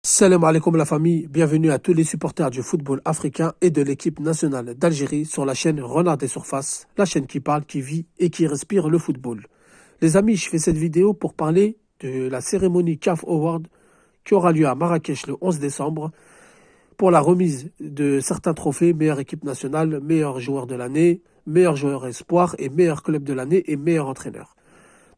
Salam alaikum la famille, bienvenue à tous les supporters du football africain et de l'équipe nationale d'Algérie sur la chaîne Renard des Surfaces, la chaîne qui parle, qui vit et qui respire le football. Les amis, je fais cette vidéo pour parler de la cérémonie CAF Award qui aura lieu à Marrakech le 11 décembre pour la remise de certains trophées, meilleure équipe nationale, meilleur joueur de l'année, meilleur joueur espoir et meilleur club de l'année et meilleur entraîneur.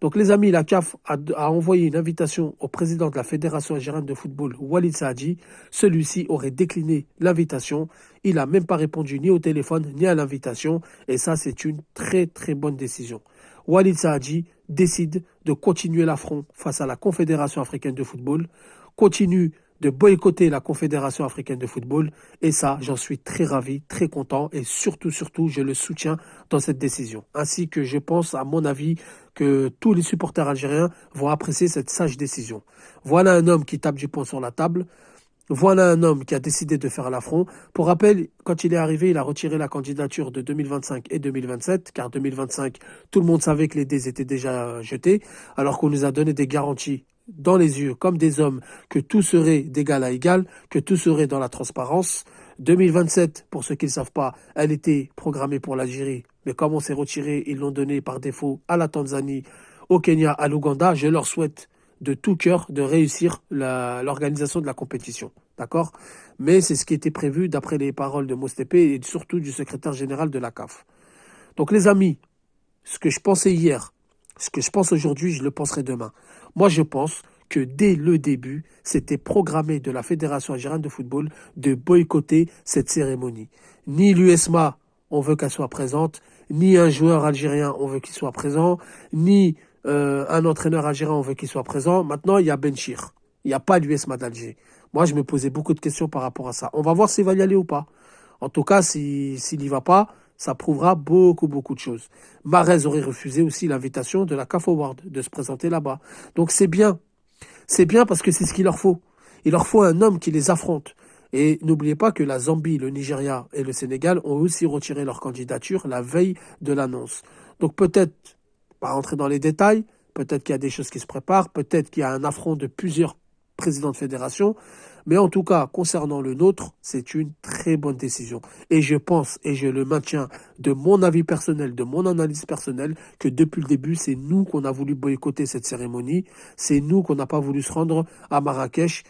Donc les amis, la CAF a envoyé une invitation au président de la Fédération algérienne de football, Walid Saadi. Celui-ci aurait décliné l'invitation. Il n'a même pas répondu ni au téléphone ni à l'invitation. Et ça, c'est une très très bonne décision. Walid Saadi décide de continuer l'affront face à la Confédération africaine de football, continue de boycotter la Confédération africaine de football. Et ça, j'en suis très ravi, très content. Et surtout, je le soutiens dans cette décision. Ainsi que je pense, à mon avis, que tous les supporters algériens vont apprécier cette sage décision. Voilà un homme qui tape du poing sur la table. Voilà un homme qui a décidé de faire l'affront. Pour rappel, quand il est arrivé, il a retiré la candidature de 2025 et 2027, car 2025, tout le monde savait que les dés étaient déjà jetés, alors qu'on nous a donné des garanties dans les yeux, comme des hommes, que tout serait d'égal à égal, que tout serait dans la transparence. 2027, pour ceux qui ne savent pas, elle était programmée pour l'Algérie, mais comme on s'est retiré, ils l'ont donné par défaut à la Tanzanie, au Kenya, à l'Ouganda. Je leur souhaite de tout cœur de réussir l'organisation de la compétition. D'accord? Mais c'est ce qui était prévu d'après les paroles de Mostépé et surtout du secrétaire général de la CAF. Donc les amis, ce que je pensais hier, ce que je pense aujourd'hui, je le penserai demain. Moi, je pense que dès le début, c'était programmé de la Fédération algérienne de football de boycotter cette cérémonie. Ni l'USMA, on veut qu'elle soit présente, ni un joueur algérien, on veut qu'il soit présent, ni un entraîneur algérien, on veut qu'il soit présent. Maintenant, il y a Benchir. Il n'y a pas l'USMA d'Alger. Moi, je me posais beaucoup de questions par rapport à ça. On va voir s'il va y aller ou pas. En tout cas, s'il n'y va pas, ça prouvera beaucoup de choses. Mahrez aurait refusé aussi l'invitation de la CAF Award de se présenter là-bas. Donc c'est bien. C'est bien parce que c'est ce qu'il leur faut. Il leur faut un homme qui les affronte. Et n'oubliez pas que la Zambie, le Nigeria et le Sénégal ont aussi retiré leur candidature la veille de l'annonce. Donc peut-être, pas rentrer dans les détails, peut-être qu'il y a des choses qui se préparent, peut-être qu'il y a un affront de plusieurs président de fédération. Mais en tout cas, concernant le nôtre, c'est une très bonne décision. Et je pense, et je le maintiens de mon avis personnel, de mon analyse personnelle, que depuis le début, c'est nous qu'on a voulu boycotter cette cérémonie. C'est nous qu'on n'a pas voulu se rendre à Marrakech.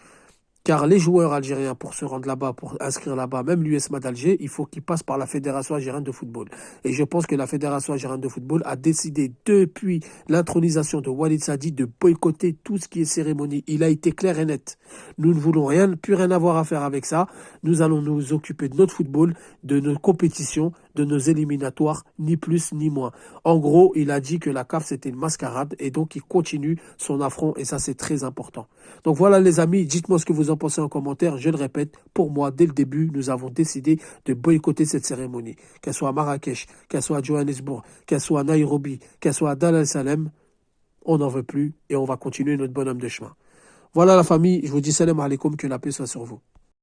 Car les joueurs algériens, pour se rendre là-bas, pour inscrire là-bas, même l'USMA d'Alger, il faut qu'ils passent par la Fédération algérienne de football. Et je pense que la Fédération algérienne de football a décidé, depuis l'intronisation de Walid Saadi, de boycotter tout ce qui est cérémonie. Il a été clair et net. Nous ne voulons plus rien avoir à faire avec ça. Nous allons nous occuper de notre football, de nos compétitions, de nos éliminatoires, ni plus ni moins. En gros, il a dit que la CAF c'était une mascarade et donc il continue son affront et ça c'est très important. Donc voilà les amis, dites-moi ce que vous en pensez en commentaire. Je le répète, pour moi, dès le début, nous avons décidé de boycotter cette cérémonie. Qu'elle soit à Marrakech, qu'elle soit à Johannesburg, qu'elle soit à Nairobi, qu'elle soit à Dar es Salaam, on n'en veut plus et on va continuer notre bonhomme de chemin. Voilà la famille, je vous dis salam alaikum, que la paix soit sur vous.